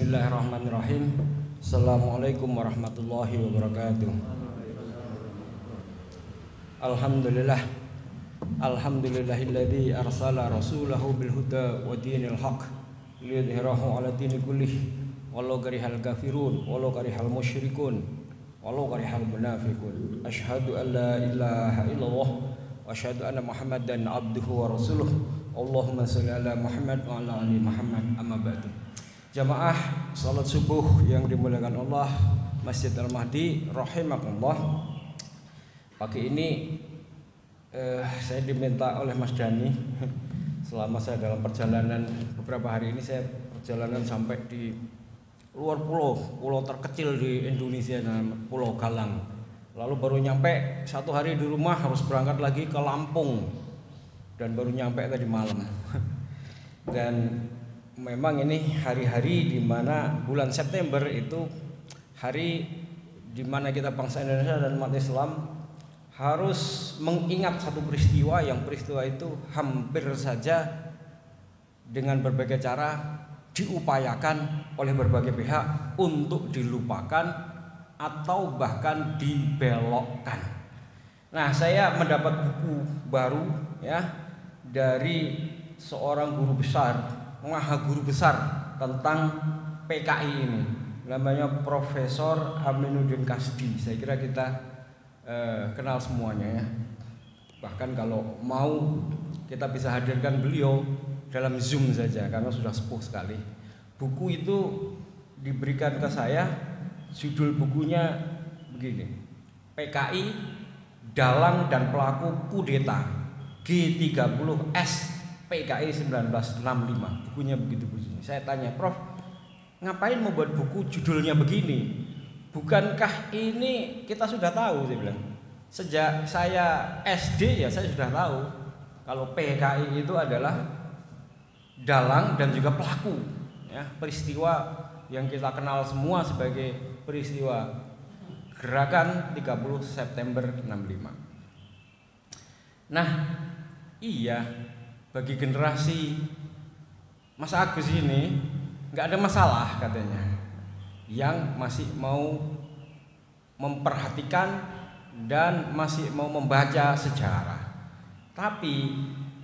Bismillahirrahmanirrahim. Assalamualaikum warahmatullahi wabarakatuh. Alhamdulillah. Alhamdulillahilladzi arsala rasulahu bil huda wa dinil haq liyudhhirahu 'ala dini kullih walau karihal kafirun walau karihal musyrikun walau karihal munafiqun. Asyhadu an la ilaha illallah wa asyhadu anna Muhammadan abduhu wa rasuluh. Allahumma shalli ala Muhammad wa ala ali Muhammad. Amma ba'du. Jamaah salat subuh yang dimuliakan Allah, Masjid Al-Mahdi rahimakumullah. Pagi ini saya diminta oleh Mas Dani, selama saya dalam perjalanan beberapa hari ini, saya perjalanan sampai di luar pulau terkecil di Indonesia, Pulau Galang. Lalu baru nyampe satu hari di rumah, harus berangkat lagi ke Lampung, dan baru nyampe tadi malam. Dan memang ini hari-hari di mana bulan September itu hari di mana kita bangsa Indonesia dan umat Islam harus mengingat satu peristiwa, yang peristiwa itu hampir saja dengan berbagai cara diupayakan oleh berbagai pihak untuk dilupakan atau bahkan dibelokkan. Nah, saya mendapat buku baru ya dari seorang guru besar, maha guru besar tentang PKI ini, namanya Profesor Aminuddin Kasdi. Saya kira kita kenal semuanya ya. Bahkan kalau mau kita bisa hadirkan beliau dalam Zoom saja karena sudah sepuh sekali. Buku itu diberikan ke saya, judul bukunya begini: PKI, Dalang dan Pelaku Kudeta G30S PKI 1965. Bukunya begitu bunyinya. Saya tanya, Prof, ngapain membuat buku judulnya begini? Bukankah ini kita sudah tahu? Saya bilang, sejak saya SD ya saya sudah tahu kalau PKI itu adalah dalang dan juga pelaku ya, peristiwa yang kita kenal semua sebagai peristiwa gerakan 30 September 65. Nah, iya, bagi generasi Mas Agus ini nggak ada masalah katanya, yang masih mau memperhatikan dan masih mau membaca sejarah. Tapi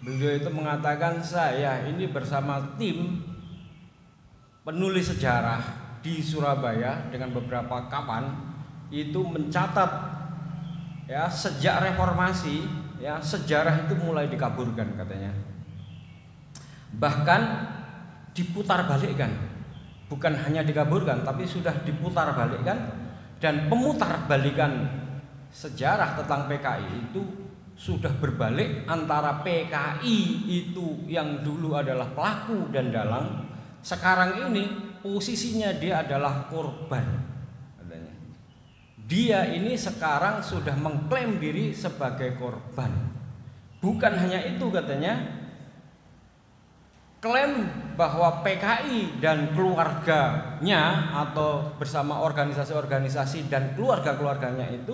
beliau itu mengatakan, saya ini bersama tim penulis sejarah di Surabaya dengan beberapa kawan itu mencatat ya, sejak reformasi ya, sejarah itu mulai dikaburkan katanya. Bahkan diputar balikkan. Bukan hanya dikaburkan, tapi sudah diputar balikkan. Dan pemutar balikan sejarah tentang PKI itu sudah berbalik, antara PKI itu yang dulu adalah pelaku dan dalang, sekarang ini posisinya dia adalah korban katanya. Dia ini sekarang sudah mengklaim diri sebagai korban. Bukan hanya itu katanya, klaim bahwa PKI dan keluarganya atau bersama organisasi-organisasi dan keluarga-keluarganya itu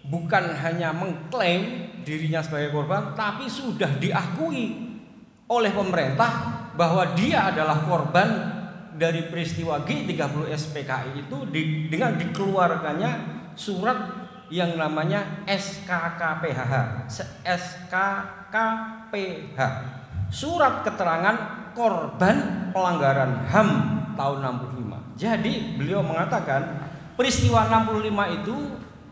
bukan hanya mengklaim dirinya sebagai korban, tapi sudah diakui oleh pemerintah bahwa dia adalah korban dari peristiwa G30S PKI itu, dengan dikeluarkannya surat yang namanya SKKPH, surat keterangan korban pelanggaran HAM tahun 65. Jadi beliau mengatakan peristiwa 65 itu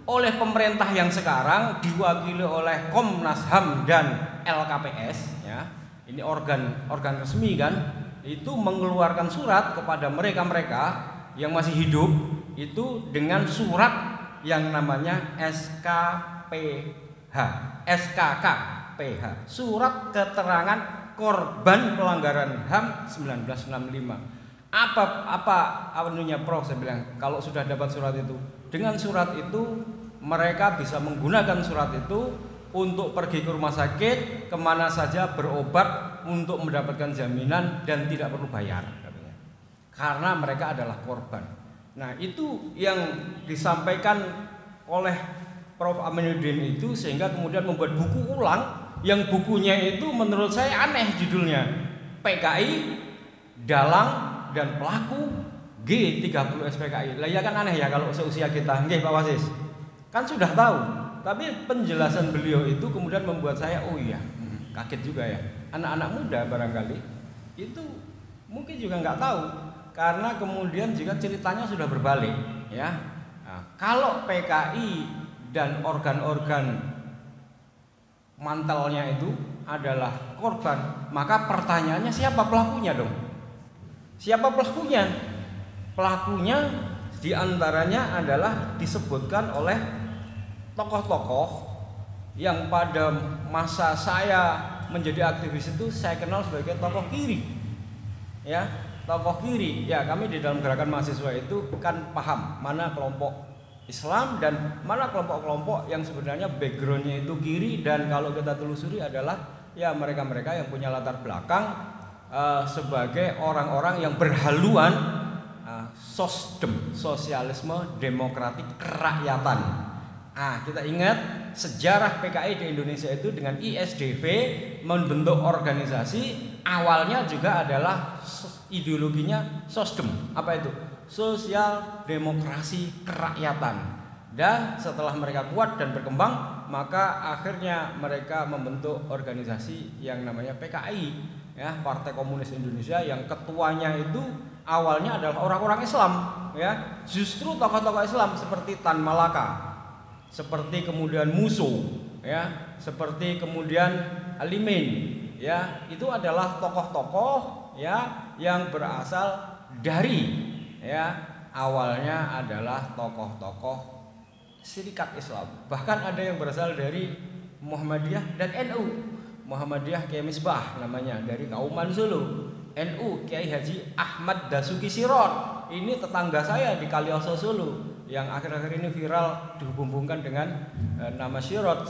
oleh pemerintah yang sekarang diwakili oleh Komnas HAM dan LKPS ya, ini organ resmi kan, itu mengeluarkan surat kepada mereka yang masih hidup itu dengan surat yang namanya SKKPH, surat keterangan korban pelanggaran HAM 1965. Apa anunya Prof? Saya bilang, kalau sudah dapat surat itu, dengan surat itu mereka bisa menggunakan surat itu untuk pergi ke rumah sakit, kemana saja berobat untuk mendapatkan jaminan dan tidak perlu bayar katanya, karena mereka adalah korban. Nah, itu yang disampaikan oleh Prof. Aminuddin itu, sehingga kemudian membuat buku ulang, yang bukunya itu menurut saya aneh judulnya, PKI, Dalang dan Pelaku G30 SPKI. Lah ya kan aneh ya kalau seusia kita. Nggih Pak Wasis. Kan sudah tahu. Tapi penjelasan beliau itu kemudian membuat saya oh iya, kaget juga ya. Anak-anak muda barangkali itu mungkin juga nggak tahu karena kemudian jika ceritanya sudah berbalik ya. Nah, kalau PKI dan organ-organ mantelnya itu adalah korban, maka pertanyaannya siapa pelakunya dong? Siapa pelakunya? Pelakunya diantaranya adalah disebutkan oleh tokoh-tokoh yang pada masa saya menjadi aktivis itu saya kenal sebagai tokoh kiri. Ya, tokoh kiri. Ya, kami di dalam gerakan mahasiswa itu kan paham mana kelompok Islam dan mana kelompok-kelompok yang sebenarnya backgroundnya itu kiri, dan kalau kita telusuri adalah ya mereka-mereka yang punya latar belakang sebagai orang-orang yang berhaluan sosdem, sosialisme demokratik kerakyatan. Kita ingat sejarah PKI di Indonesia itu dengan ISDV membentuk organisasi awalnya juga adalah ideologinya sosdem. Apa itu? Sosial demokrasi kerakyatan. Dan setelah mereka kuat dan berkembang, maka akhirnya mereka membentuk organisasi yang namanya PKI, ya, Partai Komunis Indonesia, yang ketuanya itu awalnya adalah orang-orang Islam, ya. Justru tokoh-tokoh Islam seperti Tan Malaka, seperti kemudian Muso, ya, seperti kemudian Alimin, ya, itu adalah tokoh-tokoh ya yang berasal dari ya awalnya adalah tokoh-tokoh Syarikat Islam. Bahkan ada yang berasal dari Muhammadiyah dan NU. Muhammadiyah Kiai Misbah namanya dari Kauman Solo. NU Kiai Haji Ahmad Dasuki Sirot. Ini tetangga saya di Kalioso Solo yang akhir-akhir ini viral dihubung-hubungkan dengan nama Sirot,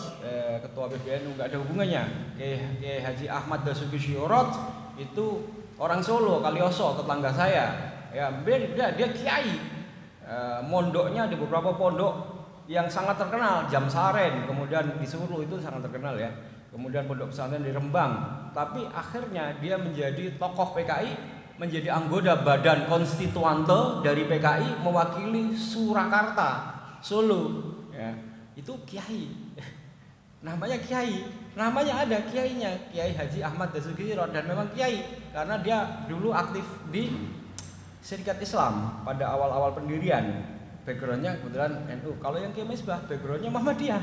ketua PBNU. Enggak ada hubungannya. Kiai Haji Ahmad Dasuki Sirot itu orang Solo, Kalioso, tetangga saya. Ya, dia kiai, mondoknya di beberapa pondok yang sangat terkenal, Jamsaren, kemudian di Solo itu sangat terkenal ya, kemudian pondok pesantren di Rembang. Tapi akhirnya dia menjadi tokoh PKI, menjadi anggota badan konstituante dari PKI mewakili Surakarta, Solo. Ya, itu kiai, namanya kiai, namanya ada kiainya, Kiai Haji Ahmad Dasuki Sirot, dan memang kiai karena dia dulu aktif di Syarikat Islam pada awal-awal pendirian. Backgroundnya kebetulan NU. Kalau yang Kiai Misbah backgroundnya Muhammadiyah.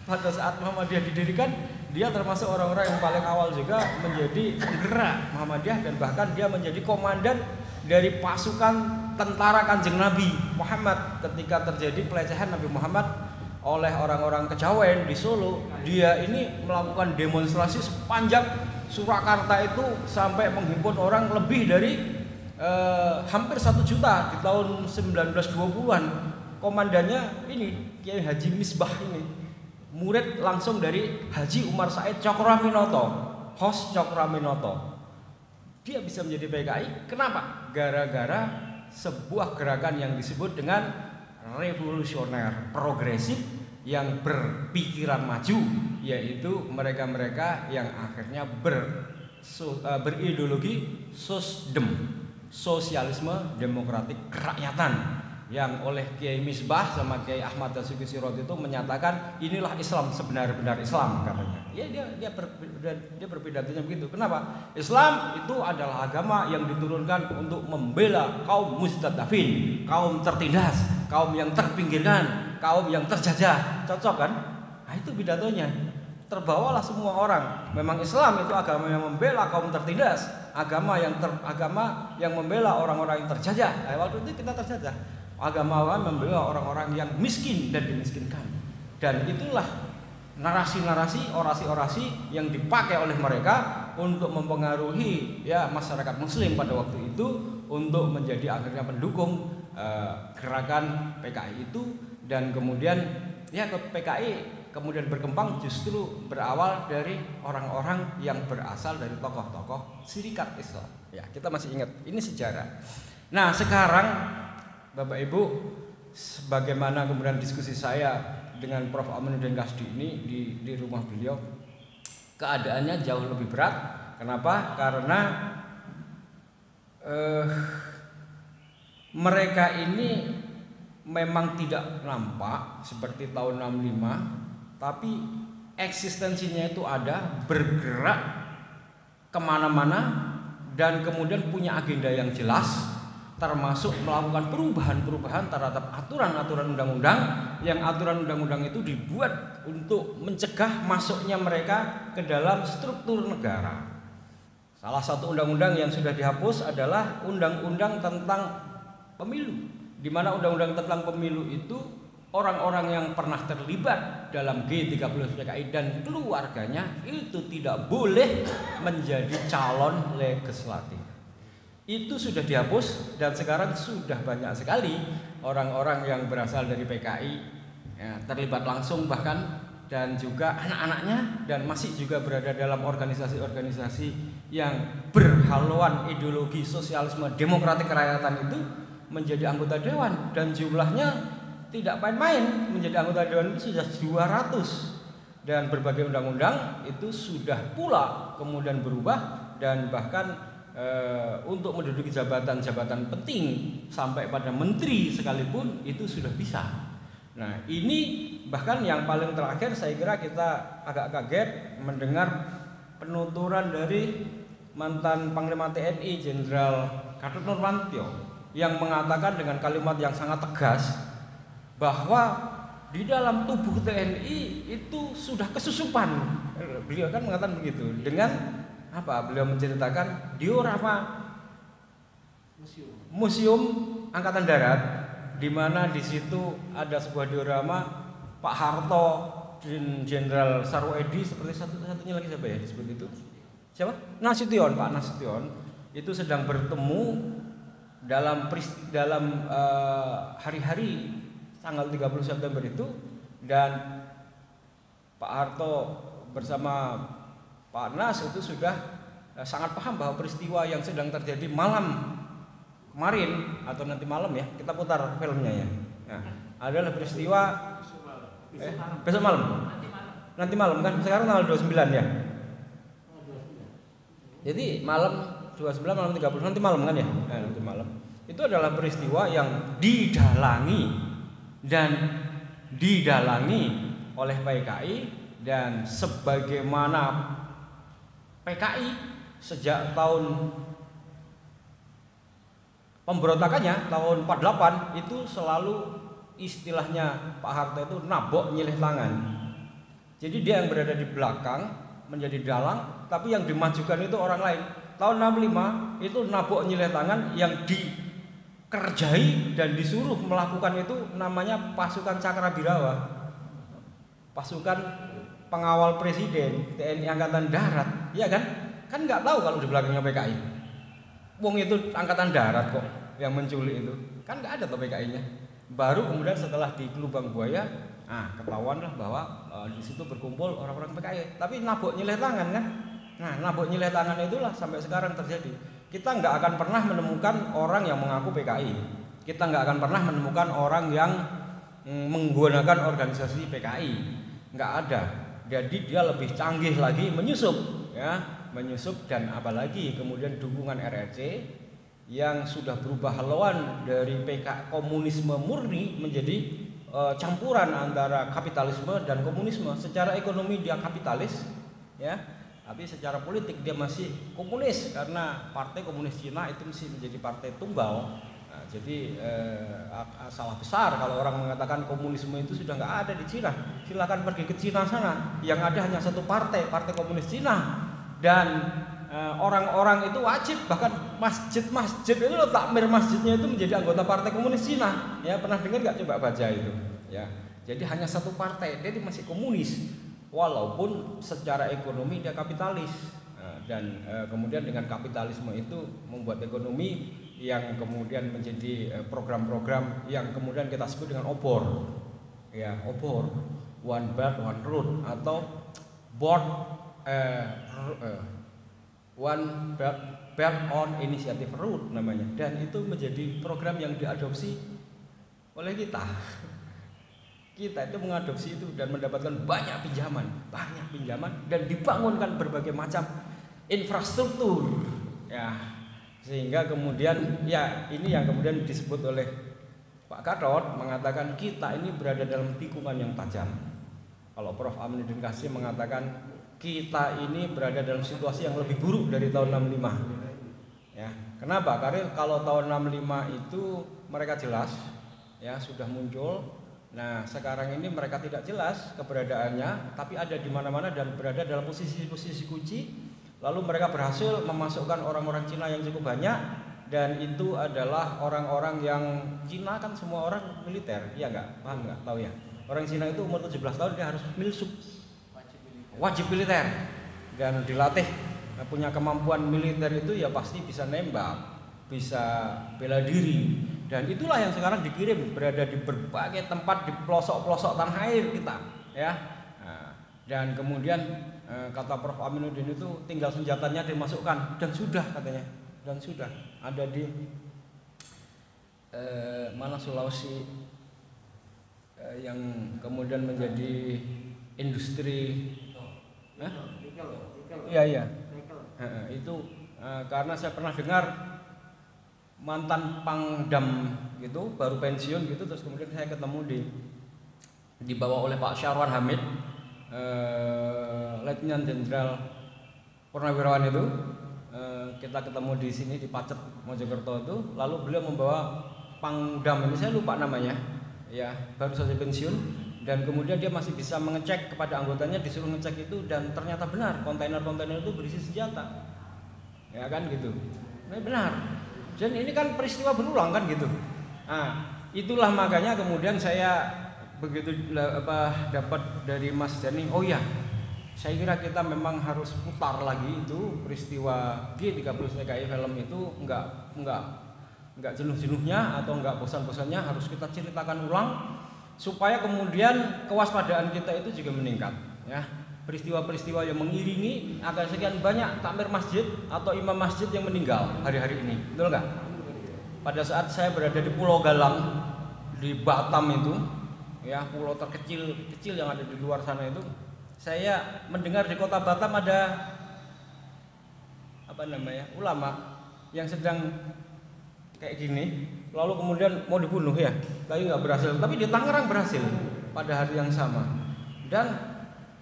Pada saat Muhammadiyah didirikan, dia termasuk orang-orang yang paling awal juga menjadi penggerak Muhammadiyah, dan bahkan dia menjadi komandan dari pasukan tentara Kanjeng Nabi Muhammad ketika terjadi pelecehan Nabi Muhammad oleh orang-orang Kejawen di Solo. Dia ini melakukan demonstrasi sepanjang Surakarta itu sampai menghimpun orang lebih dari hampir 1 juta di tahun 1920-an. Komandannya ini Kiai Haji Misbah ini, murid langsung dari Haji Umar Said Cokroaminoto, Hos Cokroaminoto. Dia bisa menjadi PKI, kenapa? Gara-gara sebuah gerakan yang disebut dengan revolusioner progresif yang berpikiran maju, yaitu mereka-mereka yang akhirnya berideologi sosdem, sosialisme demokratik kerakyatan, yang oleh Kiai Misbah sama Kiai Ahmad Dasuki Sirot itu menyatakan inilah Islam sebenar-benar Islam, katanya. Ya, dia berpidatonya begitu. Kenapa? Islam itu adalah agama yang diturunkan untuk membela kaum mustadafin, kaum tertindas, kaum yang terpinggirkan, kaum yang terjajah. Cocok kan? Nah, itu pidatonya. Terbawalah semua orang. Memang Islam itu agama yang membela kaum tertindas, agama yang membela orang-orang yang terjajah. Waktu itu kita terjajah. Agama membela orang-orang yang miskin dan dimiskinkan. Dan itulah narasi-narasi, orasi-orasi yang dipakai oleh mereka untuk mempengaruhi ya masyarakat Muslim pada waktu itu untuk menjadi akhirnya pendukung gerakan PKI itu. Dan kemudian ya PKI kemudian berkembang justru berawal dari orang-orang yang berasal dari tokoh-tokoh Syarikat Islam. Ya, kita masih ingat, ini sejarah. Nah, sekarang Bapak Ibu, bagaimana kemudian diskusi saya dengan Prof. Aminuddin Kasdi ini di rumah beliau, keadaannya jauh lebih berat. Kenapa? Karena mereka ini memang tidak nampak seperti tahun 65, tapi eksistensinya itu ada, bergerak kemana-mana dan kemudian punya agenda yang jelas, termasuk melakukan perubahan-perubahan terhadap aturan-aturan undang-undang, yang aturan undang-undang itu dibuat untuk mencegah masuknya mereka ke dalam struktur negara. Salah satu undang-undang yang sudah dihapus adalah undang-undang tentang pemilu, di mana undang-undang tentang pemilu itu orang-orang yang pernah terlibat dalam G30 PKI dan keluarganya itu tidak boleh menjadi calon legislatif. Itu sudah dihapus dan sekarang sudah banyak sekali orang-orang yang berasal dari PKI ya, terlibat langsung bahkan, dan juga anak-anaknya, dan masih juga berada dalam organisasi-organisasi yang berhaluan ideologi sosialisme demokratik kerakyatan itu menjadi anggota dewan, dan jumlahnya tidak main-main. Menjadi anggota dewan itu sudah 200, dan berbagai undang-undang itu sudah pula kemudian berubah, dan bahkan untuk menduduki jabatan-jabatan penting sampai pada menteri sekalipun itu sudah bisa. Nah, ini bahkan yang paling terakhir saya kira kita agak kaget mendengar penuturan dari mantan Panglima TNI Jenderal Gatot Nurmantio yang mengatakan dengan kalimat yang sangat tegas bahwa di dalam tubuh TNI itu sudah kesusupan. Beliau kan mengatakan begitu dengan apa? Beliau menceritakan diorama Museum Angkatan Darat, di mana di situ ada sebuah diorama Pak Harto dan Jenderal Sarwoedi, seperti satunya lagi siapa ya disebut itu? Siapa? Nasution, Pak Nasution itu sedang bertemu dalam hari-hari tanggal 30 September itu, dan Pak Harto bersama Pak Nas itu sudah sangat paham bahwa peristiwa yang sedang terjadi malam kemarin atau nanti malam ya, kita putar filmnya ya. Nah, adalah peristiwa besok malam. Nanti malam kan, sekarang tanggal 29 ya. Jadi malam 29 malam 30 nanti malam kan ya. Nah, nanti malam. Itu adalah peristiwa yang didalangi oleh PKI, dan sebagaimana PKI sejak tahun pemberontakannya tahun 48 itu selalu istilahnya Pak Harto itu nabok nyilih tangan. Jadi dia yang berada di belakang menjadi dalang, tapi yang dimajukan itu orang lain. Tahun 65 itu nabok nyilih tangan, yang dikerjai dan disuruh melakukan itu namanya pasukan Cakrabirawa, pasukan pengawal presiden TNI Angkatan Darat, ya kan? Kan nggak tahu kalau di belakangnya PKI. Wong itu Angkatan Darat kok yang menculik itu, kan nggak ada tuh PKI-nya. Baru kemudian setelah di Lubang Buaya, ketahuan lah bahwa di situ berkumpul orang-orang PKI. Tapi nabok nyilih tangan kan? Nah, nabok nyilih tangan itulah sampai sekarang terjadi. Kita nggak akan pernah menemukan orang yang mengaku PKI. Kita nggak akan pernah menemukan orang yang menggunakan organisasi PKI. Nggak ada. Jadi dia lebih canggih lagi menyusup, ya, menyusup, dan apalagi kemudian dukungan RRC yang sudah berubah haluan dari PK komunisme murni menjadi campuran antara kapitalisme dan komunisme. Secara ekonomi dia kapitalis, ya, tapi secara politik dia masih komunis, karena Partai Komunis Cina itu masih menjadi partai tunggal. Nah, jadi salah besar kalau orang mengatakan komunisme itu sudah nggak ada di Cina. Silakan pergi ke Cina sana, yang ada hanya satu partai, Partai Komunis Cina, dan orang-orang itu wajib, bahkan masjid-masjid itu takmir masjidnya itu menjadi anggota Partai Komunis Cina. Ya, pernah dengar nggak? Coba baca itu. Ya, jadi hanya satu partai, dia masih komunis, walaupun secara ekonomi dia kapitalis. Dan kemudian dengan kapitalisme itu membuat ekonomi yang kemudian menjadi program-program yang kemudian kita sebut dengan obor, ya, obor, One Belt One Road, atau One Belt on Initiative Road namanya. Dan itu menjadi program yang diadopsi oleh kita. Kita itu mengadopsi itu dan mendapatkan banyak pinjaman, dan dibangunkan berbagai macam infrastruktur, ya, Sehingga kemudian ya ini yang kemudian disebut oleh Pak Gatot mengatakan kita ini berada dalam tikungan yang tajam. Kalau Prof. Aminuddin Kasim mengatakan kita ini berada dalam situasi yang lebih buruk dari tahun 65. Ya, kenapa? Karena kalau tahun 65 itu mereka jelas ya sudah muncul. Nah, sekarang ini mereka tidak jelas keberadaannya, tapi ada di mana-mana dan berada dalam posisi-posisi kunci. Lalu mereka berhasil memasukkan orang-orang Cina yang cukup banyak, dan itu adalah orang-orang yang Cina kan semua orang militer, iya nggak? Paham nggak? Tahu ya? Orang Cina itu umur 17 tahun dia harus milsub, wajib militer, dan dilatih punya kemampuan militer itu ya pasti bisa nembak, bisa bela diri, dan itulah yang sekarang dikirim berada di berbagai tempat di pelosok-pelosok tanah air kita, ya. Nah, dan kemudian kata Prof. Aminuddin itu tinggal senjatanya dimasukkan dan sudah katanya, dan sudah ada di mana Sulawesi yang kemudian menjadi industri, iya. Itu karena saya pernah dengar mantan Pangdam gitu baru pensiun gitu, terus kemudian saya ketemu dibawa oleh Pak Syarwan Hamid, Letnan Jenderal Purnawirawan itu, kita ketemu di sini di Pacet Mojokerto itu, lalu beliau membawa Pangdam ini, saya lupa namanya ya, baru saja pensiun, dan kemudian dia masih bisa mengecek kepada anggotanya, disuruh ngecek itu, dan ternyata benar kontainer-kontainer itu berisi senjata, ya kan gitu. Nah, benar. Dan ini kan peristiwa berulang kan gitu. Nah, itulah makanya kemudian saya begitu dapat dari Mas Dani, oh ya, saya kira kita memang harus putar lagi itu peristiwa G30 PKI film itu, enggak jenuh-jenuhnya atau enggak bosan-bosannya, harus kita ceritakan ulang supaya kemudian kewaspadaan kita itu juga meningkat, ya. Peristiwa-peristiwa yang mengiringi akan sekian banyak takmir masjid atau imam masjid yang meninggal hari-hari ini, betul nggak? Pada saat saya berada di Pulau Galang di Batam itu, ya, pulau terkecil yang ada di luar sana itu, saya mendengar di kota Batam ada ulama yang sedang kayak gini, lalu kemudian mau dibunuh ya, tapi nggak berhasil. Tapi di Tangerang berhasil pada hari yang sama, dan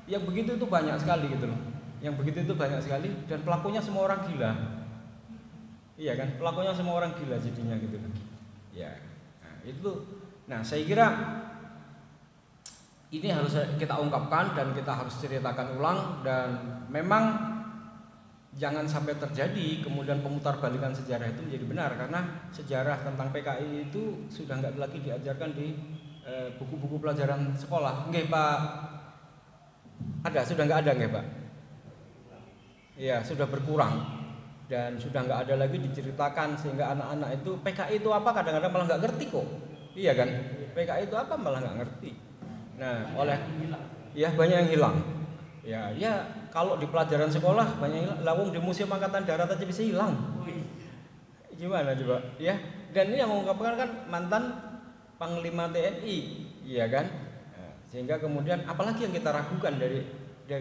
yang begitu itu banyak sekali gitu loh. Yang begitu itu banyak sekali, dan pelakunya semua orang gila. Iya kan? Pelakunya semua orang gila jadinya gitu loh. Ya. Nah, itu. Nah, saya kira ini harus kita ungkapkan dan kita harus ceritakan ulang, dan memang jangan sampai terjadi kemudian pemutarbalikan sejarah itu menjadi benar, karena sejarah tentang PKI itu sudah enggak lagi diajarkan di buku-buku pelajaran sekolah. Nggih, Pak. Sudah nggak ada nggih Pak? Iya, sudah berkurang dan sudah nggak ada lagi diceritakan, sehingga anak-anak itu PKI itu apa kadang-kadang malah nggak ngerti kok. Iya kan? PKI itu apa malah nggak ngerti. Nah, banyak yang hilang. Ya kalau di pelajaran sekolah banyak yang hilang. Lawung di Museum Angkatan Darat aja bisa hilang. Gimana coba? Ya, dan ini yang mengungkapkan kan mantan Panglima TNI, iya kan? Sehingga kemudian apalagi yang kita ragukan dari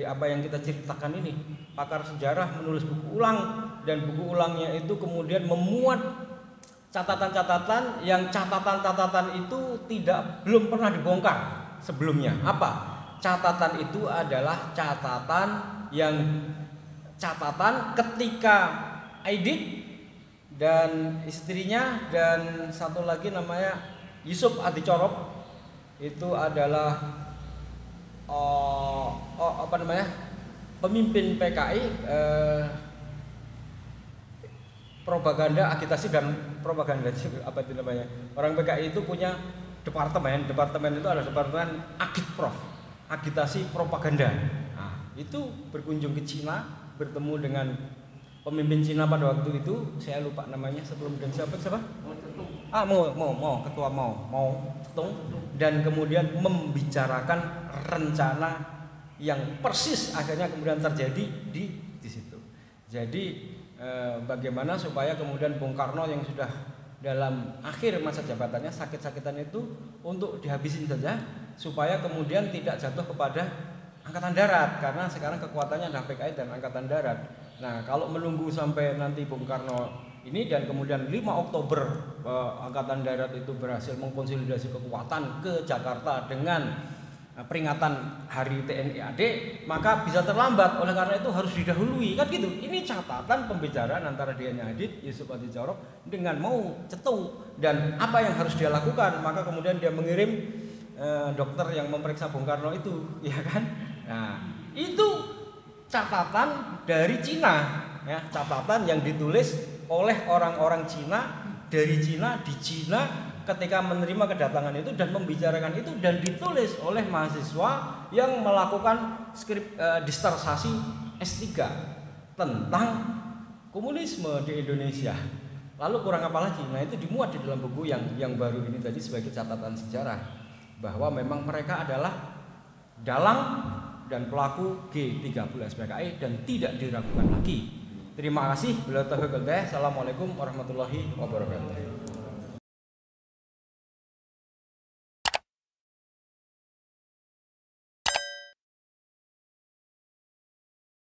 apa yang kita ceritakan ini. Pakar sejarah menulis buku ulang, dan buku ulangnya itu kemudian memuat catatan-catatan yang catatan-catatan itu belum pernah dibongkar sebelumnya. Apa? Catatan itu adalah catatan ketika Aidit dan istrinya dan satu lagi namanya Yusuf Adicorop itu adalah pemimpin PKI, propaganda, agitasi dan propaganda, apa itu namanya? Orang PKI itu punya departemen itu adalah departemen agitprof, agitasi propaganda. Nah, itu berkunjung ke Cina, bertemu dengan pemimpin Cina pada waktu itu, saya lupa namanya sebelum, dan siapa? Ketua Mao Zedong, dan kemudian membicarakan rencana yang persis akhirnya kemudian terjadi di situ. Jadi bagaimana supaya kemudian Bung Karno yang sudah dalam akhir masa jabatannya sakit-sakitan itu untuk dihabisin saja, supaya kemudian tidak jatuh kepada Angkatan Darat, karena sekarang kekuatannya adalah PKI dan Angkatan Darat. Nah, kalau menunggu sampai nanti Bung Karno ini, dan kemudian 5 Oktober Angkatan Darat itu berhasil mengkonsolidasi kekuatan ke Jakarta dengan peringatan Hari TNI AD, maka bisa terlambat. Oleh karena itu harus didahului, kan gitu. Ini catatan pembicaraan antara Dian Adit, Yusuf Adi Jarot dengan mau cetu dan apa yang harus dia lakukan. Maka kemudian dia mengirim dokter yang memeriksa Bung Karno itu, ya kan? Nah, itu catatan dari Cina, ya, catatan yang ditulis oleh orang-orang Cina dari Cina di Cina ketika menerima kedatangan itu dan membicarakan itu, dan ditulis oleh mahasiswa yang melakukan disertasi S3 tentang komunisme di Indonesia. Lalu kurang apa lagi? Nah, itu dimuat di dalam buku yang baru ini tadi sebagai catatan sejarah bahwa memang mereka adalah dalang dan pelaku G30 SPKI dan tidak diragukan lagi. Terima kasih. Assalamualaikum warahmatullahi wabarakatuh.